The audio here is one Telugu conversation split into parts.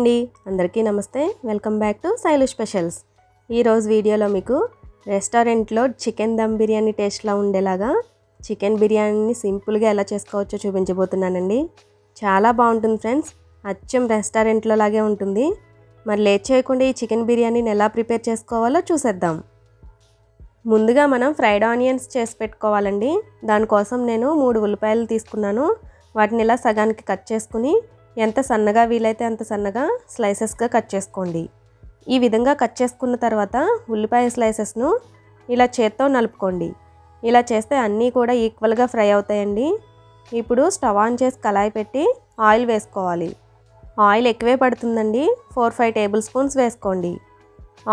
అండి అందరికీ నమస్తే welcome back to Shailu specials. ఈ రోజు వీడియోలో మీకు రెస్టారెంట్లో చికెన్ దమ్ బిర్యానీ టేస్ట్లా ఉండేలాగా చికెన్ బిర్యానీని సింపుల్గా ఎలా చేసుకోవచ్చో చూపించబోతున్నానండి। చాలా బాగుంటుంది ఫ్రెండ్స్, అచ్చం రెస్టారెంట్లో లాగే ఉంటుంది। మరి లేట్ చేయకుండా ఈ చికెన్ బిర్యానీని ఎలా ప్రిపేర్ చేసుకోవాలో చూసేద్దాం। ముందుగా మనం ఫ్రైడ్ ఆనియన్స్ చేసి పెట్టుకోవాలండి। దానికోసం నేను 3 ఉల్లిపాయలు తీసుకున్నాను। వాటిని ఇలా సగానికి కట్ చేసుకుని ఎంత సన్నగా వీలైతే అంత సన్నగా స్లైసెస్గా కట్ చేసుకోండి। ఈ విధంగా కట్ చేసుకున్న తర్వాత ఉల్లిపాయ స్లైసెస్ను ఇలా చేత్తో నలుపుకోండి। ఇలా చేస్తే అన్నీ కూడా ఈక్వల్గా ఫ్రై అవుతాయండి। ఇప్పుడు స్టవ్ ఆన్ చేసి కళాయి పెట్టి ఆయిల్ వేసుకోవాలి। ఆయిల్ ఎక్కువే పడుతుందండి, 4-5 టేబుల్ స్పూన్స్ వేసుకోండి।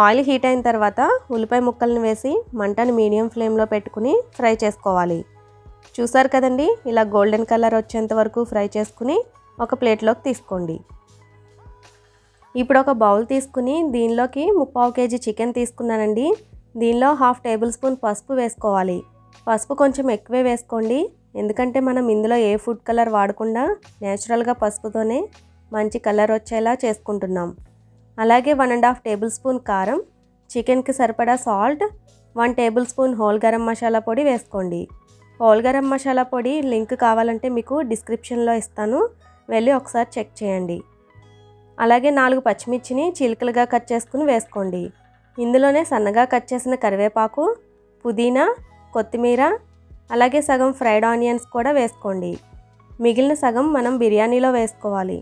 ఆయిల్ హీట్ అయిన తర్వాత ఉల్లిపాయ ముక్కలను వేసి మంటను మీడియం ఫ్లేమ్లో పెట్టుకుని ఫ్రై చేసుకోవాలి। చూసారు కదండి, ఇలా గోల్డెన్ కలర్ వచ్చేంత వరకు ఫ్రై చేసుకుని ఒక ప్లేట్లోకి తీసుకోండి। ఇప్పుడు ఒక బౌల్ తీసుకుని దీనిలోకి 3/4 కేజీ చికెన్ తీసుకున్నానండి। దీనిలో 1/2 టేబుల్ స్పూన్ పసుపు వేసుకోవాలి। పసుపు కొంచెం ఎక్కువే వేసుకోండి, ఎందుకంటే మనం ఇందులో ఏ ఫుడ్ కలర్ వాడకుండా నేచురల్గా పసుపుతోనే మంచి కలర్ వచ్చేలా చేసుకుంటున్నాం। అలాగే 1.5 టేబుల్ స్పూన్ కారం, చికెన్కి సరిపడా salt, 1 table spoon whole garam masala పొడి వేసుకోండి। హోల్ గరం మసాలా పొడి లింక్ కావాలంటే మీకు డిస్క్రిప్షన్లో ఇస్తాను, వెళ్ళి ఒకసారి చెక్ చేయండి। అలాగే 4 పచ్చిమిర్చిని చిలుకలుగా కట్ చేసుకుని వేసుకోండి। ఇందులోనే సన్నగా కట్ చేసిన కరివేపాకు, పుదీనా, కొత్తిమీర, అలాగే సగం ఫ్రైడ్ ఆనియన్స్ కూడా వేసుకోండి। మిగిలిన సగం మనం బిర్యానీలో వేసుకోవాలి।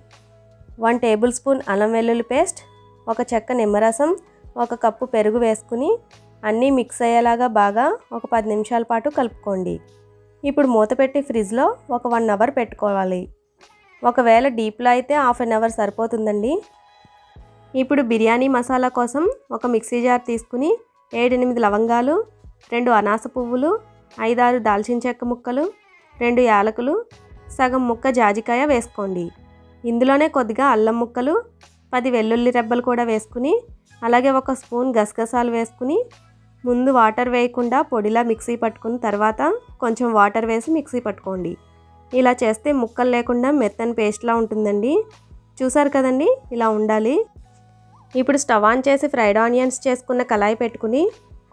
1 టేబుల్ స్పూన్ అల్లం వెల్లుల్లి పేస్ట్, 1 చెక్క నిమ్మరసం, 1 కప్పు పెరుగు వేసుకుని అన్నీ మిక్స్ అయ్యేలాగా బాగా ఒక 10 నిమిషాల పాటు కలుపుకోండి। ఇప్పుడు మూత పెట్టి ఫ్రిడ్జ్లో ఒక 1 అవర్ పెట్టుకోవాలి। ఒకవేళ డీప్లో అయితే 1/2 అవర్ సరిపోతుందండి। ఇప్పుడు బిర్యానీ మసాలా కోసం ఒక మిక్సీ జార్ తీసుకుని 7-8 లవంగాలు, 2 అనాస పువ్వులు, 5-6 దాల్చిన చెక్క ముక్కలు, 2 యాలకులు, సగం ముక్క జాజికాయ వేసుకోండి। ఇందులోనే కొద్దిగా అల్లం ముక్కలు, 10 వెల్లుల్లి రెబ్బలు కూడా వేసుకుని అలాగే 1 స్పూన్ గసగసాలు వేసుకుని ముందు వాటర్ వేయకుండా పొడిలా మిక్సీ పట్టుకున్న తర్వాత కొంచెం వాటర్ వేసి మిక్సీ పట్టుకోండి। ఇలా చేస్తే ముక్కలు లేకుండా మెత్తని పేస్ట్లా ఉంటుందండి। చూసారు కదండి, ఇలా ఉండాలి। ఇప్పుడు స్టవ్ ఆన్ చేసి ఫ్రైడ్ ఆనియన్స్ చేసుకున్న కళాయి పెట్టుకుని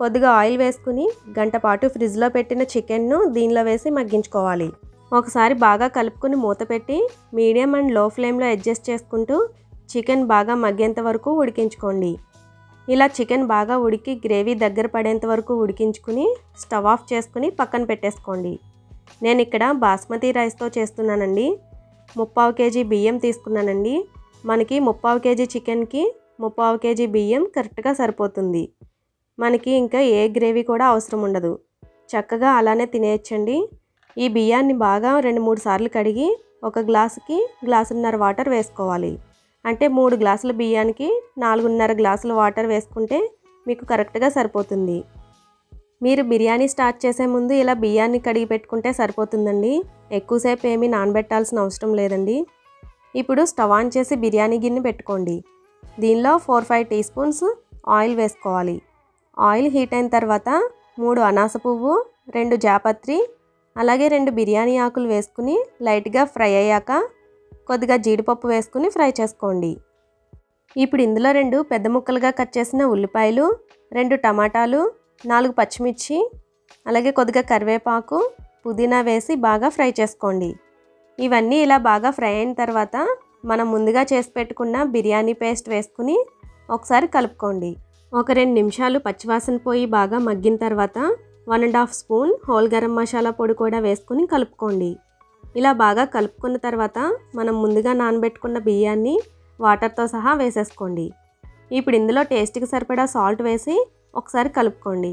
కొద్దిగా ఆయిల్ వేసుకుని గంట పాటు ఫ్రిడ్జ్లో పెట్టిన చికెన్ను దీనిలో వేసి మగ్గించుకోవాలి। ఒకసారి బాగా కలుపుకుని మూత పెట్టి మీడియం అండ్ లో ఫ్లేమ్లో అడ్జస్ట్ చేసుకుంటూ చికెన్ బాగా మగ్గేంత వరకు ఉడికించుకోండి। ఇలా చికెన్ బాగా ఉడికి గ్రేవీ దగ్గర పడేంత వరకు ఉడికించుకుని స్టవ్ ఆఫ్ చేసుకుని పక్కన పెట్టేసుకోండి। నేను ఇక్కడ బాస్మతి రైస్తో చేస్తున్నానండి। 3/4 కేజీ బియ్యం తీసుకున్నానండి। మనకి 3/4 కేజీ చికెన్కి 3/4 కేజీ బియ్యం కరెక్ట్గా సరిపోతుంది। మనకి ఇంకా ఏ గ్రేవీ కూడా అవసరం ఉండదు, చక్కగా అలానే తినేయచ్చండి। ఈ బియ్యాన్ని బాగా 2-3 సార్లు కడిగి 1 గ్లాసుకి 1.5 గ్లాసులు వాటర్ వేసుకోవాలి। అంటే 3 గ్లాసుల బియ్యానికి 4.5 గ్లాసుల వాటర్ వేసుకుంటే మీకు కరెక్ట్గా సరిపోతుంది। మీరు బిర్యానీ స్టార్ట్ చేసే ముందు ఇలా బియ్యాన్ని కడిగి పెట్టుకుంటే సరిపోతుందండి, ఎక్కువసేపు ఏమీ నానబెట్టాల్సిన అవసరం లేదండి। ఇప్పుడు స్టవ్ ఆన్ చేసి బిర్యానీ గిన్నె పెట్టుకోండి। దీనిలో 4-5 టీ స్పూన్స్ ఆయిల్ వేసుకోవాలి। ఆయిల్ హీట్ అయిన తర్వాత 3 అనాస పువ్వు, 2 జాపత్రి, అలాగే 2 బిర్యానీ ఆకులు వేసుకుని లైట్గా ఫ్రై అయ్యాక కొద్దిగా జీడిపప్పు వేసుకుని ఫ్రై చేసుకోండి। ఇప్పుడు ఇందులో 2 పెద్ద ముక్కలుగా కట్ చేసిన ఉల్లిపాయలు, 2 టమాటాలు, 4 పచ్చిమిర్చి, అలాగే కొద్దిగా కరివేపాకు, పుదీనా వేసి బాగా ఫ్రై చేసుకోండి। ఇవన్నీ ఇలా బాగా ఫ్రై అయిన తర్వాత మనం ముందుగా చేసి పెట్టుకున్న బిర్యానీ పేస్ట్ వేసుకుని ఒకసారి కలుపుకోండి। ఒక 2 నిమిషాలు పచ్చివాసన పోయి బాగా మగ్గిన తర్వాత 1.5 స్పూన్ హోల్ గరం మసాలా పొడి కూడా వేసుకుని కలుపుకోండి। ఇలా బాగా కలుపుకున్న తర్వాత మనం ముందుగా నానబెట్టుకున్న బియ్యాన్ని వాటర్తో సహా వేసేసుకోండి। ఇప్పుడు ఇందులో టేస్ట్కి సరిపడా సాల్ట్ వేసి ఒకసారి కలుపుకోండి।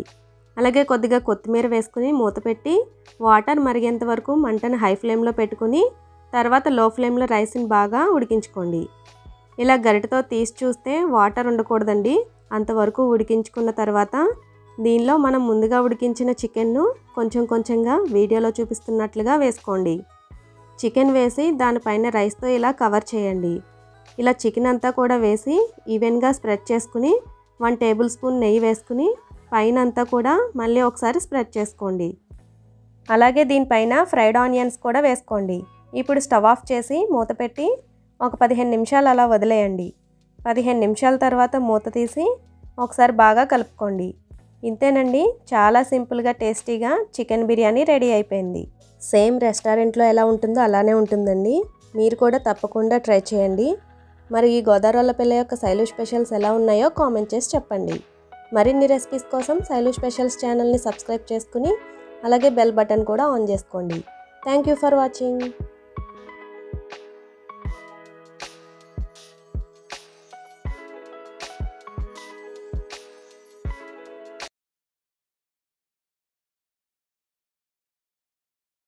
అలాగే కొద్దిగా కొత్తిమీర వేసుకుని మూత పెట్టి వాటర్ మరిగేంత వరకు మంటను హై ఫ్లేమ్లో పెట్టుకుని తర్వాత లో ఫ్లేమ్లో రైస్ని బాగా ఉడికించుకోండి। ఇలా గరిటతో తీసి చూస్తే వాటర్ ఉండకూడదండి, అంతవరకు ఉడికించుకున్న తర్వాత దీనిలో మనం ముందుగా ఉడికించిన చికెన్ను కొంచెం కొంచెంగా వీడియోలో చూపిస్తున్నట్లుగా వేసుకోండి। చికెన్ వేసి దానిపైన రైస్తో ఇలా కవర్ చేయండి। ఇలా చికెన్ అంతా కూడా వేసి ఈవెన్గా స్ప్రెడ్ చేసుకుని 1 టేబుల్ స్పూన్ నెయ్యి వేసుకుని పైన అంతా కూడా మళ్ళీ ఒకసారి స్ప్రెడ్ చేసుకోండి। అలాగే దీనిపైన ఫ్రైడ్ ఆనియన్స్ కూడా వేసుకోండి। ఇప్పుడు స్టవ్ ఆఫ్ చేసి మూత పెట్టి ఒక 15 నిమిషాలు అలా వదిలేయండి। 15 నిమిషాల తర్వాత మూత తీసి ఒకసారి బాగా కలుపుకోండి. ఇంతేనండి, చాలా సింపుల్గా టేస్టీగా చికెన్ బిర్యానీ రెడీ అయిపోయింది. సేమ్ రెస్టారెంట్లో ఎలా ఉంటుందో అలానే ఉంటుందండి. మీరు కూడా తప్పకుండా ట్రై చేయండి. మరి ఈ గోదావరిపల్లి యొక్క శైలు స్పెషల్స్ ఎలా ఉన్నాయో కామెంట్ చేసి చెప్పండి. మరిన్ని రెసిపీస్ కోసం శైలు స్పెషల్స్ ఛానల్ని సబ్స్క్రైబ్ చేసుకుని అలాగే బెల్ బటన్ కూడా ఆన్ చేసుకోండి. Thank you for watching.